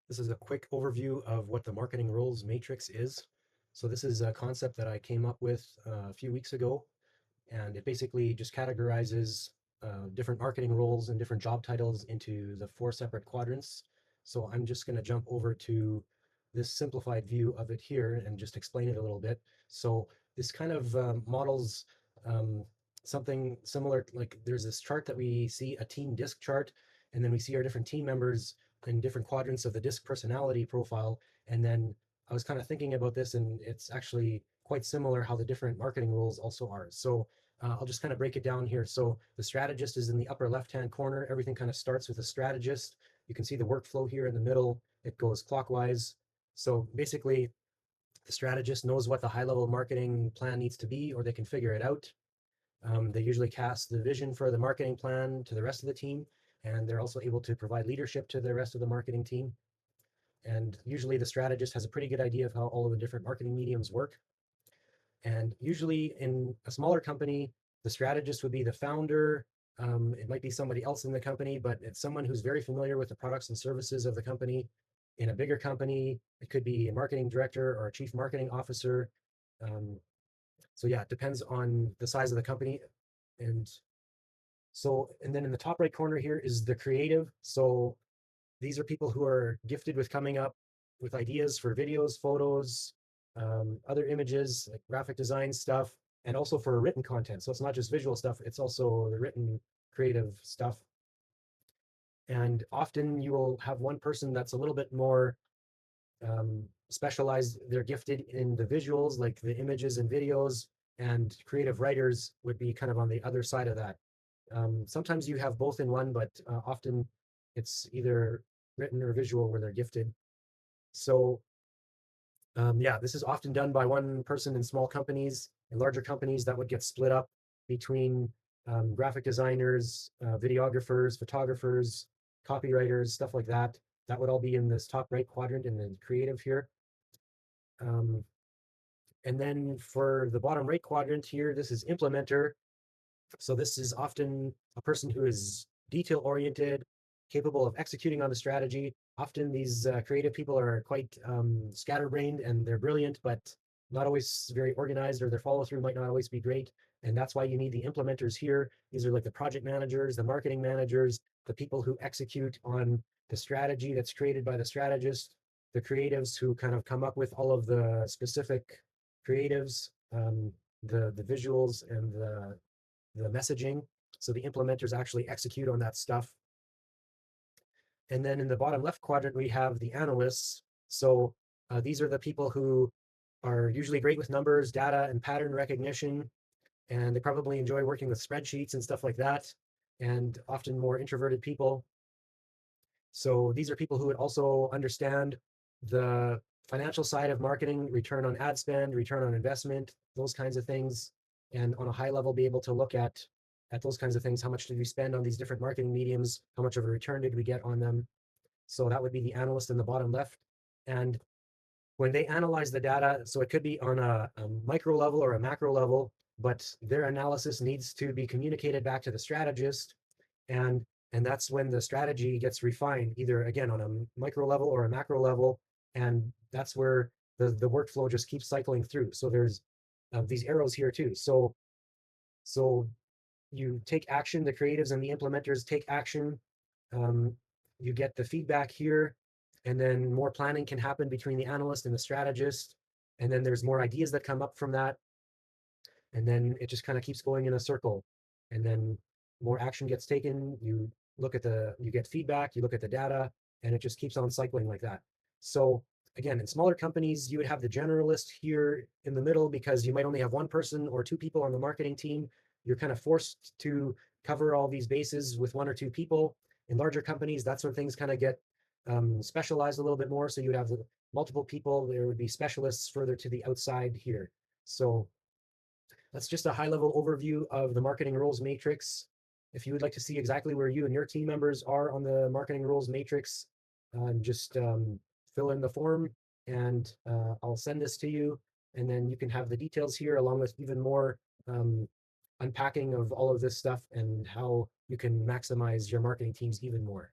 This is a quick overview of what the marketing roles matrix is. So this is a concept that I came up with a few weeks ago, and it basically just categorizes different marketing roles and different job titles into the four separate quadrants. So I'm just going to jump over to this simplified view of it here and just explain it a little bit. So this kind of models um, something similar, like there's this chart that we see, a team disc chart, and then we see our different team members in different quadrants of the disc personality profile. And then I was kind of thinking about this, and it's actually quite similar how the different marketing roles also are. So I'll just kind of break it down here. So the strategist is in the upper left-hand corner. Everything kind of starts with a strategist. You can see the workflow here in the middle. It goes clockwise. So basically, the strategist knows what the high-level marketing plan needs to be, or they can figure it out. They usually cast the vision for the marketing plan to the rest of the team, and they're also able to provide leadership to the rest of the marketing team. And usually the strategist has a pretty good idea of how all of the different marketing mediums work. And usually in a smaller company, the strategist would be the founder. It might be somebody else in the company, but it's someone who's very familiar with the products and services of the company. In a bigger company, it could be a marketing director or a chief marketing officer. Um, so yeah, it depends on the size of the company. And and then in the top right corner here is the creative. So these are people who are gifted with coming up with ideas for videos, photos, other images, like graphic design stuff, and also for written content. So it's not just visual stuff, it's also the written creative stuff. And often you will have one person that's a little bit more specialized. They're gifted in the visuals, like the images and videos, and creative writers would be kind of on the other side of that. Sometimes you have both in one, but often it's either written or visual where they're gifted. So yeah, this is often done by one person in small companies. In larger companies, that would get split up between graphic designers, videographers, photographers, copywriters, stuff like that. That would all be in this top right quadrant in the creative here. Um, and then for the bottom right quadrant here, this is implementer. So this is often a person who is detail oriented, capable of executing on the strategy. Often these creative people are quite scatterbrained and they're brilliant, but not always very organized, or their follow through might not always be great. And that's why you need the implementers here. These are like the project managers, the marketing managers, the people who execute on the strategy that's created by the strategist, the creatives who kind of come up with all of the specific creatives, the visuals and the messaging. So the implementers actually execute on that stuff. And then in the bottom left quadrant, we have the analysts. So these are the people who are usually great with numbers, data, and pattern recognition. And they probably enjoy working with spreadsheets and stuff like that, and often more introverted people. So these are people who would also understand the financial side of marketing, return on ad spend, return on investment, those kinds of things, and on a high level be able to look at those kinds of things. How much did we spend on these different marketing mediums? How much of a return did we get on them? So that would be the analyst in the bottom left. And when they analyze the data, so it could be on a micro level or a macro level, but their analysis needs to be communicated back to the strategist, and and that's when the strategy gets refined, either again on a micro level or a macro level, and that's where the workflow just keeps cycling through. So there's these arrows here too. So you take action, the creatives and the implementers take action. um, you get the feedback here, and then more planning can happen between the analyst and the strategist, and then there's more ideas that come up from that, and then it just kind of keeps going in a circle, and then more action gets taken. You get feedback, you look at the data, and it just keeps on cycling like that. So again, in smaller companies, you would have the generalist here in the middle because you might only have one person or two people on the marketing team. You're kind of forced to cover all these bases with one or two people. In larger companies, that's where things kind of get specialized a little bit more. So you would have multiple people. There would be specialists further to the outside here. So that's just a high level overview of the marketing roles matrix. If you would like to see exactly where you and your team members are on the marketing roles matrix, just fill in the form, and I'll send this to you. And then you can have the details here along with even more unpacking of all of this stuff and how you can maximize your marketing teams even more.